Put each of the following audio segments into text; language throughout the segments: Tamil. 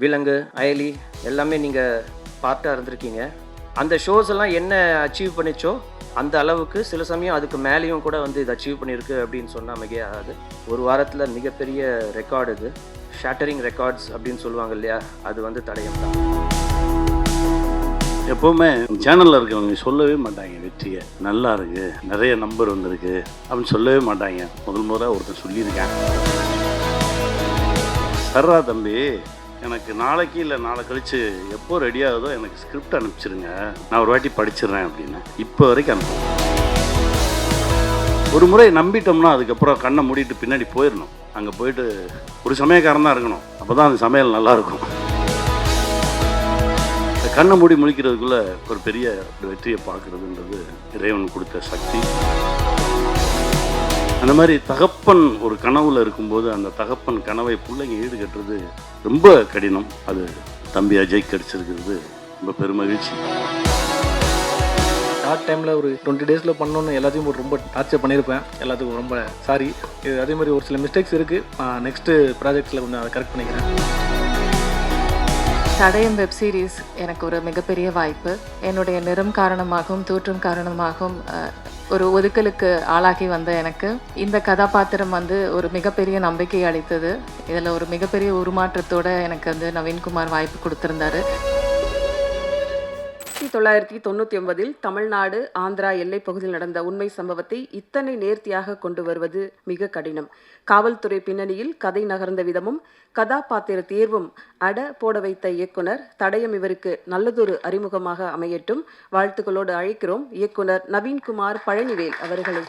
விலங்கு, அயலி எல்லாமே நீங்கள் பார்ட்டாக இருந்திருக்கீங்க. அந்த ஷோஸ் எல்லாம் என்ன அச்சீவ் பண்ணிச்சோ அந்த அளவுக்கு சில சமயம் அதுக்கு மேலேயும் கூட வந்து இது அச்சீவ் பண்ணியிருக்கு அப்படின்னு சொன்னால் மிகையாகாது. ஒரு வாரத்தில் மிகப்பெரிய ரெக்கார்டு இது. ஷேட்டரிங் ரெக்கார்ட்ஸ் அப்படின்னு சொல்லுவாங்க இல்லையா, அது வந்து தடயம் தான். எப்போவுமே சேனலில் இருக்கிறவங்க சொல்லவே மாட்டாங்க வெற்றியை நல்லா இருக்குது, நிறைய நம்பர் வந்திருக்கு அப்படின்னு சொல்லவே மாட்டாங்க. முதல்ல ஒருத்தர் சொல்லியிருக்காங்க, சர்ரா தம்பி எனக்கு நாளைக்கு இல்லை நாளை கழித்து எப்போ ரெடி ஆகுதோ எனக்கு ஸ்கிரிப்ட் அனுப்பிச்சிருங்க, நான் ஒரு வாட்டி படிச்சிடுறேன் அப்படின்னு. இப்போ வரைக்கும் அனுப்புவோம். ஒரு முறை நம்பிட்டோம்னா அதுக்கப்புறம் கண்ணை மூடிட்டு பின்னாடி போயிடணும். அங்கே போயிட்டு ஒரு சமயக்காரன் தான் இருக்கணும், அப்போ தான் அந்த சமையல் நல்லாயிருக்கும். கண்ணை மூடி முழிக்கிறதுக்குள்ளே ஒரு பெரிய வெற்றியை பார்க்குறதுன்றது இறைவன் கொடுத்த சக்தி. அந்த மாதிரி தகப்பன் ஒரு கனவுல இருக்கும்போது அந்த தகப்பன் கனவை பிள்ளைங்க ஈடுகட்டுறது ரொம்ப கடினம். அது தம்பி அஜய் கிடைச்சிருக்கிறது ரொம்ப பெருமகிழ்ச்சி. ஷார்ட் டைமில் ஒரு 20 டேஸில் பண்ணணுன்னு எல்லாத்தையும் ரொம்ப டார்ச்சர் பண்ணியிருப்பேன். எல்லாத்துக்கும் ரொம்ப சாரி. இது அதே மாதிரி ஒரு சில மிஸ்டேக்ஸ் இருக்குது. நெக்ஸ்ட்டு ப்ராஜெக்ட்ஸில் கொஞ்சம் அதை கரெக்ட் பண்ணிக்கிறேன். தடயம் வெப் சீரிஸ் எனக்கு ஒரு மிகப்பெரிய வாய்ப்பு. என்னுடைய நிறம் காரணமாகவும் தோற்றம் காரணமாகவும் ஒரு ஒதுக்கலுக்கு ஆளாகி வந்த எனக்கு இந்த கதாபாத்திரம் வந்து ஒரு மிகப்பெரிய நம்பிக்கை அளித்தது. இதில் ஒரு மிகப்பெரிய உருமாற்றத்தோடு எனக்கு வந்து நவீன்குமார் வாய்ப்பு கொடுத்துருந்தாரு. 1999 தமிழ்நாடு ஆந்திரா எல்லைப் பகுதியில் நடந்த உண்மை சம்பவத்தை இத்தனை நேர்த்தியாக கொண்டு வருவது மிக கடினம். காவல்துறை பின்னணியில் கதை நகர்ந்த விதமும் கதாபாத்திர தேர்வும் அட போட வைத்த இயக்குனர் தடயம் இவருக்கு நல்லதொரு அறிமுகமாக அமையட்டும். வாழ்த்துக்களோடு அழைக்கிறோம் இயக்குனர் நவீன்குமார் பழனிவேல் அவர்களை.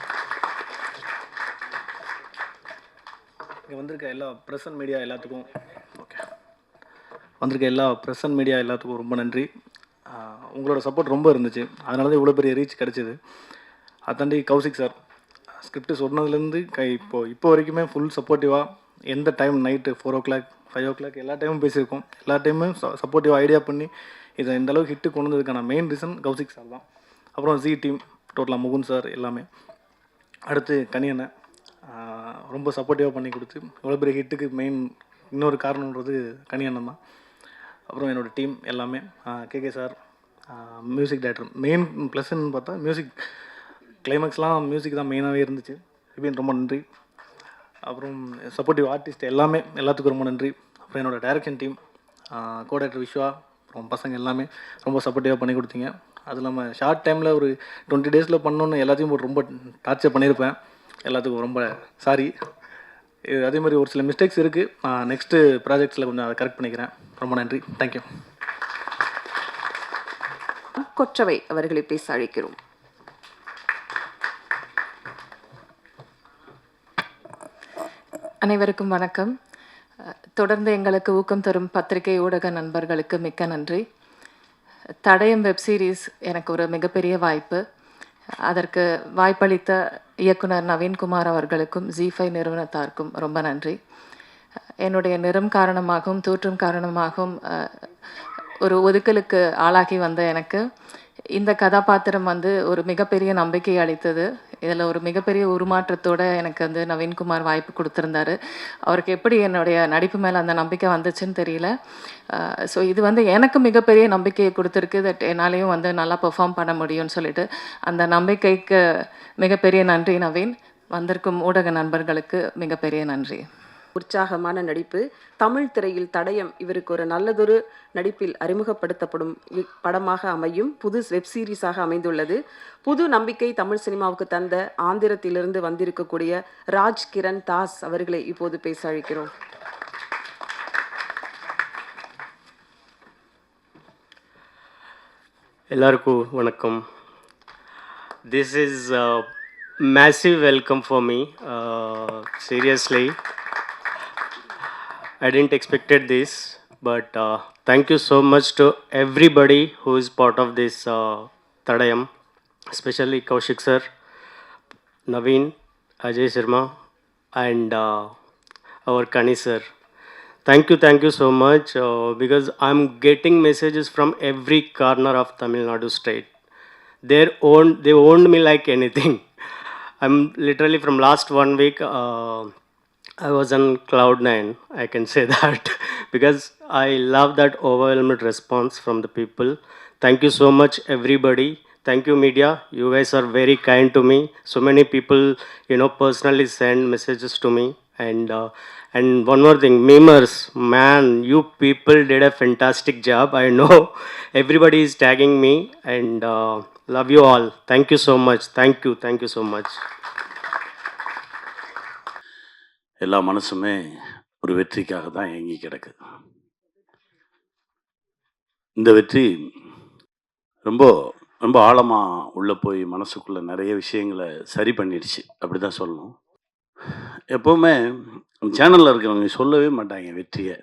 இங்கே வந்திருக்க எல்லா ப்ரெஸ் அண்ட் மீடியா எல்லாத்துக்கும் ரொம்ப நன்றி. உங்களோட சப்போர்ட் ரொம்ப இருந்துச்சு, அதனால தான் இவ்வளோ பெரிய ரீச் கிடச்சிது. அதாண்டி கௌசிக் சார் ஸ்கிரிப்ட் சொன்னதுலேருந்து இப்போ வரைக்குமே ஃபுல் சப்போர்ட்டிவாக, எந்த டைம் நைட்டு 4 o'clock 5 o'clock எல்லா டைமும் பேசியிருக்கோம். எல்லா டைமும் சப்போர்ட்டிவாக ஐடியா பண்ணி இதை இந்த அளவுக்கு ஹிட்டு கொண்டு வந்ததுக்கான மெயின் ரீசன் கௌசிக் சார் தான். அப்புறம் ஜி டீம் டோட்டலாக முகுந்த் சார் எல்லாமே. அடுத்து கனியனை ரொம்ப சப்போர்ட்டிவாக பண்ணி கொடுத்து இவ்வளோ பெரிய ஹிட்டுக்கு மெயின் இன்னொரு காரணன்றது கனியண்ணன் தான். அப்புறம் என்னோடய டீம் எல்லாமே, KK sir music director. Main ப்ளஸ்ன்னு பார்த்தா மியூசிக் கிளைமேக்ஸ்லாம் மியூசிக் தான் மெயினாகவே இருந்துச்சு. இப்படின்னு ரொம்ப நன்றி. அப்புறம் சப்போர்ட்டிவ் ஆர்டிஸ்ட் எல்லாத்துக்கும் ரொம்ப நன்றி. அப்புறம் என்னோடய direction team, co director Vishwa, அப்புறம் பசங்க எல்லாமே ரொம்ப சப்போர்ட்டிவாக பண்ணி கொடுத்தீங்க. அது இல்லாமல் ஷார்ட் டைமில் ஒரு 20 டேஸில் பண்ணணுன்னு எல்லாத்தையும் ரொம்ப டார்ச்சர் பண்ணியிருப்பேன். எல்லாத்துக்கும் ரொம்ப சாரி. இது அதே மாதிரி ஒரு சில மிஸ்டேக்ஸ் இருக்குது. நெக்ஸ்ட்டு ப்ராஜெக்ட்ஸில் கொஞ்சம் அதை கரெக்ட் பண்ணிக்கிறேன். ரொம்ப நன்றி. தேங்க்யூ. கொற்றவை அவர்களை பேச அழைக்கிறோம். அனைவருக்கும் வணக்கம். தொடர்ந்து எங்களுக்கு ஊக்கம் தரும் பத்திரிகை ஊடக நண்பர்களுக்கு மிக்க நன்றி. தடயம் வெப் சீரிஸ் எனக்கு ஒரு மிகப்பெரிய வாய்ப்பு. அதற்கு வாய்ப்பளித்த இயக்குனர் நவீன்குமார் அவர்களுக்கும் ஜி5 நிறுவனத்தாருக்கும் ரொம்ப நன்றி. என்னுடைய நிறம் காரணமாகவும் தோற்றம் காரணமாகவும் ஒரு ஒதுக்கலுக்கு ஆளாகி வந்த எனக்கு இந்த கதாபாத்திரம் வந்து ஒரு மிகப்பெரிய நம்பிக்கை அளித்தது. இதில் ஒரு மிகப்பெரிய உருமாற்றத்தோடு எனக்கு வந்து நவீன்குமார் வாய்ப்பு கொடுத்துருந்தாரு. அவருக்கு எப்படி என்னுடைய நடிப்பு மேலே அந்த நம்பிக்கை வந்துச்சுன்னு தெரியல. ஸோ இது வந்து எனக்கு மிகப்பெரிய நம்பிக்கையை கொடுத்துருக்கு. தட் என்னாலேயும் வந்து நல்லா பெர்ஃபார்ம் பண்ண முடியும்னு சொல்லிட்டு அந்த நம்பிக்கைக்கு மிகப்பெரிய நன்றி நவீன். வந்திருக்கும் ஊடக நண்பர்களுக்கு மிகப்பெரிய நன்றி. உற்சாகமான நடிப்பு. தமிழ் திரையில் தடயம் இவருக்கு ஒரு நல்லதொரு நடிப்பில் அறிமுகப்படுத்தப்படும் படமாக அமையும் புது வெப் சீரிஸாக அமைந்துள்ளது. புது நம்பிக்கை தமிழ் சினிமாவுக்கு தந்த ஆந்திரத்திலிருந்து வந்திருக்கக்கூடிய ராஜ் கிரண் தாஸ் அவர்களை இப்போது பேச அழைக்கிறோம். எல்லாருக்கும் வணக்கம். This is massive welcome for me. Seriously, I didn't expected this, but thank you so much to everybody who is part of this Tadayam, especially Kaushik sir, Naveen, Ajay Sharma, and our Kani sir. Thank you so much because I'm getting messages from every corner of Tamil Nadu state. They owned me like anything. I'm literally from last 1 week. I was on cloud nine, I can say that, because I love that overwhelming response from the people. Thank you so much, everybody. Thank you, media. You guys are very kind to me. So many people, personally send messages to me. And one more thing, memers, man, you people did a fantastic job. I know everybody is tagging me, and love you all. Thank you so much. Thank you so much. எல்லா மனசுமே ஒரு வெற்றிக்காக தான் ஏங்கி கிடக்கு. இந்த வெற்றி ரொம்ப ரொம்ப ஆழமாக உள்ளே போய் மனசுக்குள்ளே நிறைய விஷயங்களை சரி பண்ணிடுச்சு, அப்படி தான் சொல்லணும். எப்போவுமே சேனலில் இருக்கிறவங்க சொல்லவே மாட்டாங்க வெற்றியை.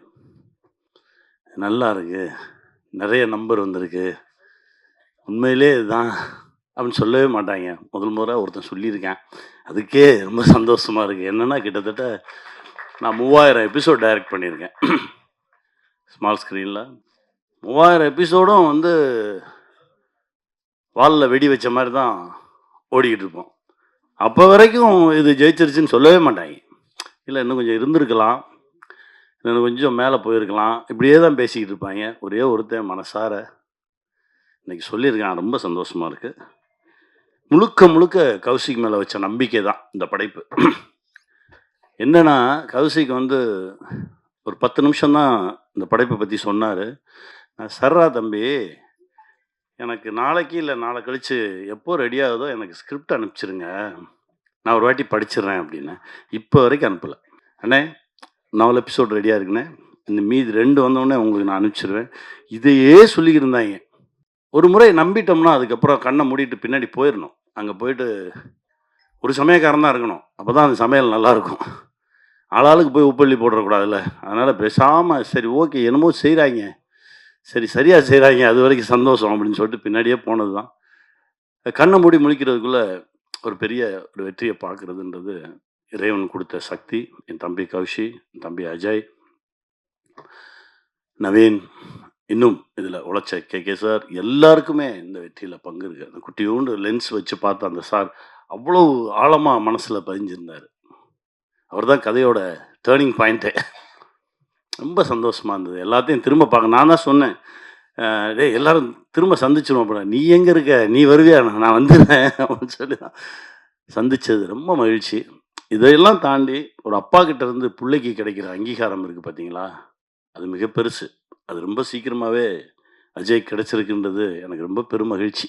நல்லா இருக்கு, நிறைய நம்பர் வந்திருக்கு, உண்மையிலே இதுதான் அப்படின்னு சொல்லவே மாட்டாங்க. முதல் முறை ஒருத்தன் சொல்லியிருக்கேன், அதுக்கே ரொம்ப சந்தோஷமாக இருக்குது. என்னென்னா கிட்டத்தட்ட நான் 3000 எபிசோட் டைரக்ட் பண்ணியிருக்கேன் ஸ்மால் ஸ்க்ரீனில். 3000 எபிசோடும் வந்து வாலில் வெடி வச்ச மாதிரி தான் ஓடிக்கிட்டு இருப்போம். அப்போ வரைக்கும் இது ஜெயிச்சிருச்சுன்னு சொல்லவே மாட்டாங்க. இல்லை இன்னும் கொஞ்சம் இருந்திருக்கலாம், இன்னும் கொஞ்சம் மேலே போயிருக்கலாம், இப்படியே தான் பேசிக்கிட்டு இருப்பாங்க. ஒரே ஒருத்தன் மனசார இன்றைக்கி சொல்லியிருக்கேன், ரொம்ப சந்தோஷமாக இருக்குது. முழுக்க முழுக்க கௌசிக் மேலே வச்ச நம்பிக்கை தான் இந்த படைப்பு. என்னென்னா கௌசிக் வந்து ஒரு 10 நிமிஷம்தான் இந்த படைப்பை பற்றி சொன்னார். சர்ரா தம்பி, எனக்கு நாளைக்கு இல்லை நாளை கழித்து எப்போ ரெடி ஆகுதோ எனக்கு ஸ்கிரிப்ட் அனுப்பிச்சிருங்க, நான் ஒரு வாட்டி படிச்சிடுறேன் அப்படின்னு. இப்போ வரைக்கும் அனுப்பலை. அண்ணே 4 எபிசோட் ரெடியாக இருக்குண்ணே, இந்த மீதி 2 வந்தோடனே உங்களுக்கு நான் அனுப்பிச்சிடுவேன். இதையே சொல்லிக்கிட்டு இருந்தாங்க. ஒரு முறை நம்பிட்டோம்னா அதுக்கப்புறம் கண்ணை மூடிட்டு பின்னாடி போயிடணும். அங்கே போயிட்டு ஒரு சமயக்காரன் தான் இருக்கணும், அப்போ தான் அந்த சமையல் நல்லாயிருக்கும். ஆளாளுக்கு போய் உப்பள்ளி போடக்கூடாதுல்ல. அதனால் பேசாமல் சரி ஓகே என்னமோ செய்கிறாங்க, சரி சரியாக செய்கிறாங்க, அது வரைக்கும் சந்தோஷம் அப்படின்னு சொல்லிட்டு பின்னாடியே போனது தான். கண்ணை மூடி முழிக்கிறதுக்குள்ளே ஒரு பெரிய ஒரு வெற்றியை பார்க்குறதுன்றது இறைவன் கொடுத்த சக்தி. என் தம்பி கௌஷி, என் தம்பி அஜய், நவீன், இன்னும் இதில் உழைச்ச கே சார், எல்லாருக்குமே இந்த வெற்றியில் பங்கு இருக்குது. அந்த குட்டியோண்டு லென்ஸ் வச்சு பார்த்த அந்த சார் அவ்வளோ ஆழமாக மனசில் பதிஞ்சிருந்தார். அவர் தான் கதையோட டேர்னிங் பாயிண்ட்டே. ரொம்ப சந்தோஷமாக இருந்தது. எல்லாத்தையும் திரும்ப பார்க்க நான் தான் சொன்னேன், டேய் எல்லோரும் திரும்ப சந்திச்சிருவோம். அப்புறம் நீ எங்கே இருக்க, நீ வருவியா, நான் வந்துடுறேன் அப்படின்னு சொல்லி தான் சந்தித்தது. ரொம்ப மகிழ்ச்சி. இதையெல்லாம் தாண்டி ஒரு அப்பா கிட்ட இருந்து பிள்ளைக்கு கிடைக்கிற அங்கீகாரம் இருக்குது பார்த்தீங்களா, அது மிக பெருசு. அது ரொம்ப சீக்கிரமாகவே அஜய் கிடச்சிருக்குன்றது எனக்கு ரொம்ப பெரும் மகிழ்ச்சி.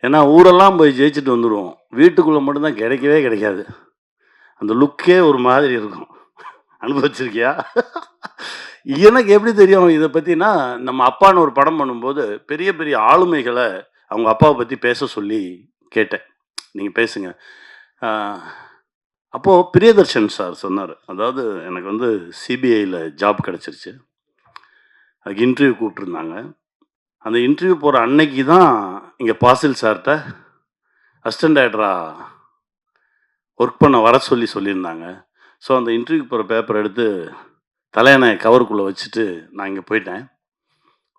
ஏன்னா ஊரெல்லாம் போய் ஜெயிச்சுட்டு வந்துடுவோம், வீட்டுக்குள்ளே மட்டும்தான் கிடைக்கவே கிடைக்காது. அந்த லுக்கே ஒரு மாதிரி இருக்கும். அனுபவிச்சிருக்கியா? எனக்கு எப்படி தெரியும் இதை பற்றினா, நம்ம அப்பான்னு ஒரு படம் பண்ணும்போது பெரிய பெரிய ஆளுமைகளை அவங்க அப்பாவை பற்றி பேச சொல்லி கேட்டேன், நீங்கள் பேசுங்க. அப்போது பிரியதர்ஷன் சார் சொன்னார், அதாவது எனக்கு வந்து சிபிஐயில் ஜாப் கிடச்சிருச்சு, அதுக்கு இன்டர்வியூ கூப்பிட்ருந்தாங்க. அந்த இன்டர்வியூ போகிற அன்னைக்கு தான் இங்கே பாசில் சார்கிட்ட அசிஸ்டன்ட் டைரக்டராக ஒர்க் பண்ண வர சொல்லியிருந்தாங்க. ஸோ அந்த இன்டர்வியூக்கு போகிற பேப்பர் எடுத்து தலையணை கவருக்குள்ளே வச்சுட்டு நான் இங்கே போயிட்டேன்.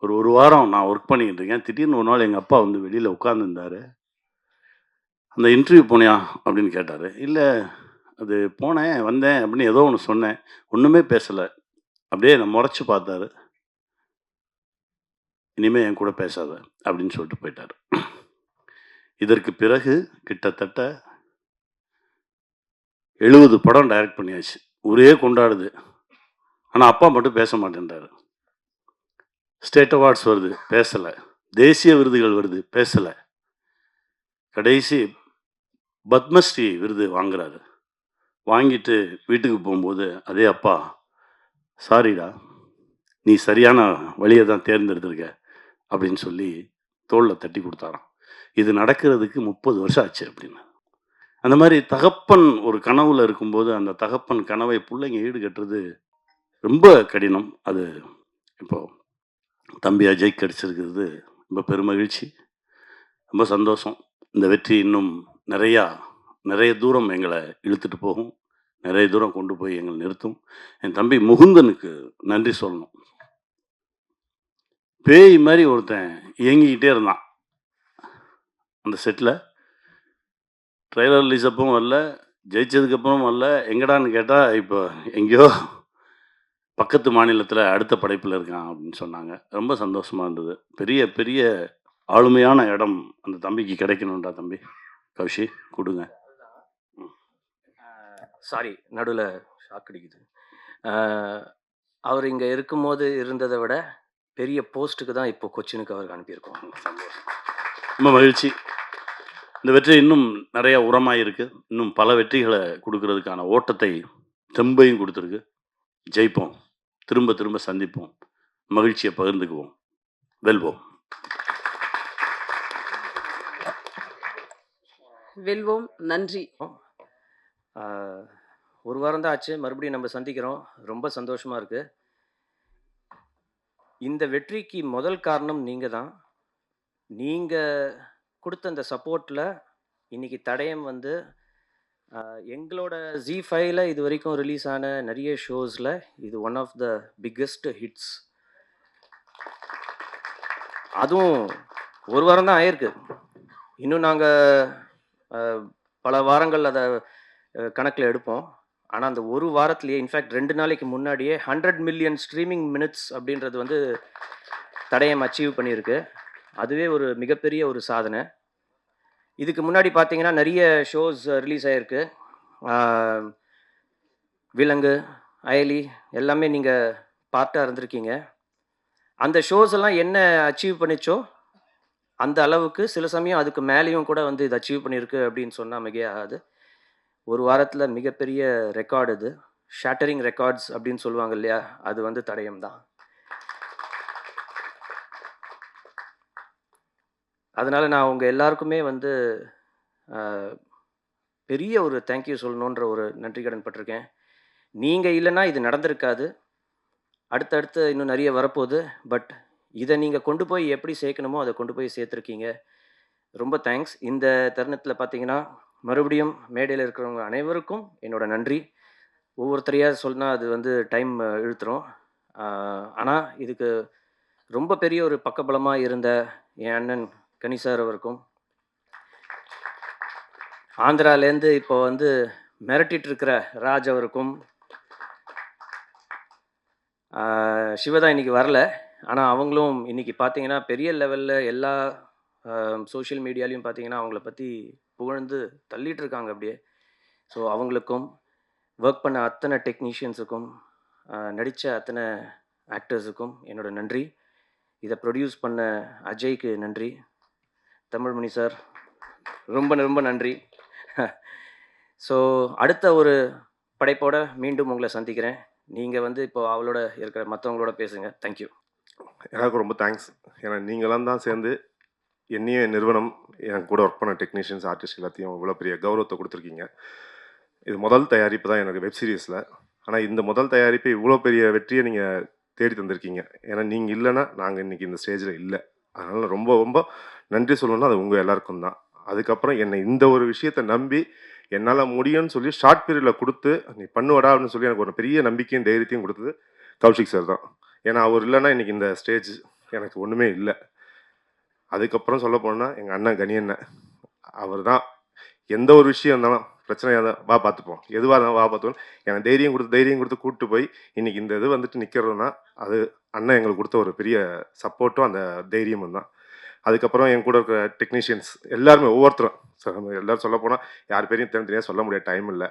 ஒரு வாரம் நான் ஒர்க் பண்ணிக்கிட்டு இருக்கேன். திடீர்னு ஒரு நாள் எங்கள் அப்பா வந்து வெளியில் உட்காந்துருந்தார். அந்த இன்டர்வியூ போனியா அப்படின்னு கேட்டார். இல்லை அது போனேன் வந்தேன் அப்படின்னு ஏதோ ஒன்று சொன்னேன், ஒன்றுமே பேசலை. அப்படியே நான் முறைச்சி பார்த்தாரு. இனிமேல் என் கூட பேசாத அப்படின்னு சொல்லிட்டு போயிட்டார். இதற்கு பிறகு கிட்டத்தட்ட 70 படம் டைரக்ட் பண்ணியாச்சு, ஊரே கொண்டாடுது. ஆனால் அப்பா மட்டும் பேச மாட்டேன்றாரு. ஸ்டேட் அவார்ட்ஸ் வருது, பேசலை. தேசிய விருதுகள் வருது, பேசலை. கடைசி பத்மஸ்ரீ விருது வாங்குறாரு. வாங்கிட்டு வீட்டுக்கு போகும்போது அதே அப்பா, சாரிடா நீ சரியான வழியை தான் தேர்ந்தெடுத்திருக்க அப்படின்னு சொல்லி தோளில் தட்டி கொடுத்தாராம். இது நடக்கிறதுக்கு 30 வருஷம் ஆச்சு அப்படின்னு. அந்த மாதிரி தகப்பன் ஒரு கனவுல இருக்கும்போது அந்த தகப்பன் கனவை பிள்ளைங்க ஈடுகட்டுறது ரொம்ப கடினம். அது இப்போது தம்பி அஜய் கிடச்சிருக்கிறது ரொம்ப பெருமகிழ்ச்சி, ரொம்ப சந்தோஷம். இந்த வெற்றி இன்னும் நிறைய தூரம் எங்களை இழுத்துட்டு போகும், நிறைய தூரம் கொண்டு போய் எங்களை நிறுத்தும். என் தம்பி முகுந்தனுக்கு நன்றி சொல்லணும். பேய் மாதிரி ஒருத்தன் இயங்கிக்கிட்டே இருந்தான் அந்த செட்டில். ட்ரெய்லர் ரிலீஸ் அப்பவும் வரல, ஜெயிச்சதுக்கப்புறம் அல்ல, எங்கடான்னு கேட்டால் இப்போ எங்கேயோ பக்கத்து மாநிலத்தில் அடுத்த படைப்பில் இருக்கான் அப்படின்னு சொன்னாங்க. ரொம்ப சந்தோஷமாக இருந்தது. பெரிய பெரிய ஆளுமையான இடம் அந்த தம்பிக்கு கிடைக்கணும்டா தம்பி. கௌஷி கொடுங்க. சாரி, நடுவில் ஷாக் அடிக்குது. அவர் இங்கே இருக்கும்போது இருந்ததை விட பெரிய போஸ்ட்டுக்கு தான் இப்போ கொச்சினுக்கு அவருக்கு அனுப்பியிருக்கோம். சந்தோஷம். ரொம்ப மகிழ்ச்சி. இந்த வெற்றி இன்னும் நிறைய உரமாக இருக்குது. இன்னும் பல வெற்றிகளை கொடுக்கறதுக்கான ஓட்டத்தை தெம்பையும் கொடுத்துருக்கு. ஜெயிப்போம், திரும்ப திரும்ப சந்திப்போம், மகிழ்ச்சியை பகிர்ந்துக்குவோம், வெல்வோம். வெல்வோம். நன்றி. ஒரு வாரம் தான் ஆச்சு, மறுபடியும் நம்ம சந்திக்கிறோம். ரொம்ப சந்தோஷமாக இருக்குது. இந்த வெற்றிக்கு முதல் காரணம் நீங்கள் தான். நீங்கள் கொடுத்த அந்த சப்போர்ட்டில் இன்றைக்கி தடயம் வந்து எங்களோட Z5ல இது வரைக்கும் ரிலீஸ் ஆன நிறைய ஷோஸில் இது one of the biggest hits. அதுவும் ஒரு வாரம் தான் ஆயிருக்கு. இன்னும் நாங்கள் பல வாரங்கள் அதை கணக்கில் எடுப்போம். ஆனால் அந்த ஒரு வாரத்திலேயே, இன்ஃபேக்ட் 2 நாளைக்கு முன்னாடியே 100 மில்லியன் ஸ்ட்ரீமிங் மினிட்ஸ் அப்படின்றது வந்து தடயம் அச்சீவ் பண்ணியிருக்கு. அதுவே ஒரு மிகப்பெரிய ஒரு சாதனை. இதுக்கு முன்னாடி பார்த்தீங்கன்னா நிறைய ஷோஸ் ரிலீஸ் ஆகிருக்கு. விலங்கு, அயலி எல்லாமே நீங்கள் பார்ட்டாக இருந்திருக்கீங்க. அந்த ஷோஸ் எல்லாம் என்ன அச்சீவ் பண்ணிச்சோ அந்த அளவுக்கு சில சமயம் அதுக்கு மேலேயும் கூட வந்து இது அச்சீவ் பண்ணியிருக்கு அப்படின்னு சொன்னால் மிகையாகாது. ஒரு வாரத்தில் மிகப்பெரிய ரெக்கார்டு இது. ஷேட்டரிங் ரெக்கார்ட்ஸ் அப்படின்னு சொல்லுவாங்க இல்லையா, அது வந்து தடயம் தான். அதனால் நான் உங்கள் எல்லாருக்குமே வந்து பெரிய ஒரு தேங்க்யூ சொல்லணுன்ற ஒரு நன்றி கடன் பட்டிருக்கேன். நீங்கள் இல்லைன்னா இது நடந்திருக்காது. அடுத்தடுத்து இன்னும் நிறைய வரப்போகுது. பட் இதை நீங்கள் கொண்டு போய் எப்படி சேர்க்கணுமோ அதை கொண்டு போய் சேர்த்துருக்கீங்க. ரொம்ப தேங்க்ஸ். இந்த தருணத்தில் பார்த்தீங்கன்னா மறுபடியும் மேடையில் இருக்கிறவங்க அனைவருக்கும் என்னோட நன்றி. ஒவ்வொருத்தரையாக சொன்னால் அது வந்து டைம் இழுத்துரும். ஆனால் இதுக்கு ரொம்ப பெரிய ஒரு பக்கபலமாக இருந்த என் அண்ணன் கனி சார் அவருக்கும், ஆந்திராலேருந்து இப்போ வந்து மிரட்டிட்டு இருக்கிற ராஜ் அவருக்கும், சிவதா இன்னைக்கு வரல, ஆனால் அவங்களும் இன்னைக்கு பார்த்தீங்கன்னா பெரிய லெவலில் எல்லா சோஷியல் மீடியாலையும் பார்த்தீங்கன்னா அவங்கள பற்றி புகழ்ந்து தள்ளிட்டு இருக்காங்க அப்படியே. ஸோ அவங்களுக்கும், ஒர்க் பண்ண அத்தனை டெக்னீஷியன்ஸுக்கும், நடித்த அத்தனை ஆக்டர்ஸுக்கும் என்னோட நன்றி. இதை ப்ரொடியூஸ் பண்ண அஜய்க்கு நன்றி. தமிழ்மணி சார் ரொம்ப ரொம்ப நன்றி. ஸோ அடுத்த ஒரு படைப்போட மீண்டும் உங்களை சந்திக்கிறேன். நீங்கள் வந்து இப்போ அவளோட இருக்கிற மற்றவங்களோட பேசுங்க. தேங்க்யூ. எனக்கு ரொம்ப தேங்க்ஸ். ஏன்னா நீங்களாம் தான் சேர்ந்து என்னையும் என் நிறுவனம், எனக்கு கூட ஒர்க் பண்ண டெக்னீஷியன்ஸ், ஆர்டிஸ்ட் எல்லாத்தையும் இவ்வளோ பெரிய கௌரவத்தை கொடுத்துருக்கீங்க. இது முதல் தயாரிப்பு தான் எனக்கு வெப் சீரிஸில். ஆனால் இந்த முதல் தயாரிப்பு இவ்வளோ பெரிய வெற்றியை நீங்கள் தேடி தந்திருக்கீங்க. ஏன்னா நீங்கள் இல்லைன்னா நாங்கள் இன்றைக்கி இந்த ஸ்டேஜில் இல்லை. அதனால் ரொம்ப ரொம்ப நன்றி சொல்லணும்னா அது உங்கள் எல்லாருக்கும் தான். அதுக்கப்புறம் என்னை இந்த ஒரு விஷயத்தை நம்பி என்னால் முடியும்னு சொல்லி ஷார்ட் பீரியடில் கொடுத்து நீ பண்ணுவடா அப்படின்னு சொல்லி எனக்கு ஒரு பெரிய நம்பிக்கையும் தைரியத்தையும் கொடுத்தது கௌஷிக் சார் தான். ஏன்னா அவர் இல்லைன்னா இன்றைக்கி இந்த ஸ்டேஜ் எனக்கு ஒன்றுமே இல்லை. அதுக்கப்புறம் சொல்ல போனால் எங்கள் அண்ணன் கனி அண்ணன், அவர் தான் எந்த ஒரு விஷயம் இருந்தாலும் பிரச்சனையாக தான் வா பார்த்துப்போம், எதுவாக இருந்தாலும் வா பார்த்துப்போம், எனக்கு தைரியம் கொடுத்து கூப்பிட்டு போய் இன்றைக்கி இந்த இது வந்துட்டு நிற்கிறதுனா அது அண்ணன் எங்களுக்கு கொடுத்த ஒரு பெரிய சப்போர்ட்டும் அந்த தைரியமும் தான். அதுக்கப்புறம் என் கூட இருக்கிற டெக்னீஷியன்ஸ் எல்லாருமே ஒவ்வொருத்தரும் எல்லோரும் சொல்ல போனால் யார் பேரையும் தனித்தனியாக சொல்ல முடியாத டைம் இல்லை.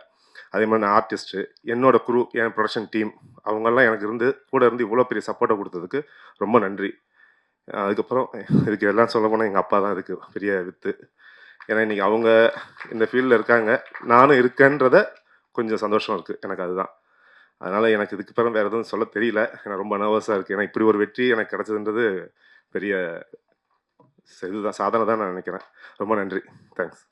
அதே மாதிரி நான் ஆர்டிஸ்ட்டு, என்னோட குரூ, என் ப்ரொடக்ஷன் டீம், அவங்கெல்லாம் எனக்கு கூட இருந்து இவ்வளோ பெரிய சப்போர்ட்டை கொடுத்ததுக்கு ரொம்ப நன்றி. அதுக்கப்புறம் இதுக்கு எல்லாம் சொல்ல போனால் எங்கள் அப்பா தான் இதுக்கு பெரிய வித்து. ஏன்னா இன்றைக்கி அவங்க இந்த ஃபீல்டில் இருக்காங்க, நானும் இருக்கேன்றத கொஞ்சம் சந்தோஷம் இருக்குது எனக்கு. அதுதான். அதனால் எனக்கு இதுக்கு பிறகு வேறு எதுவும் சொல்ல தெரியல. எனக்கு ரொம்ப நர்வஸாக இருக்குது. ஏன்னா இப்படி ஒரு வெற்றி எனக்கு கிடச்சதுன்றது பெரிய இதுதான், சாதனை தான் நான் நினைக்கிறேன். ரொம்ப நன்றி. தேங்க்ஸ்.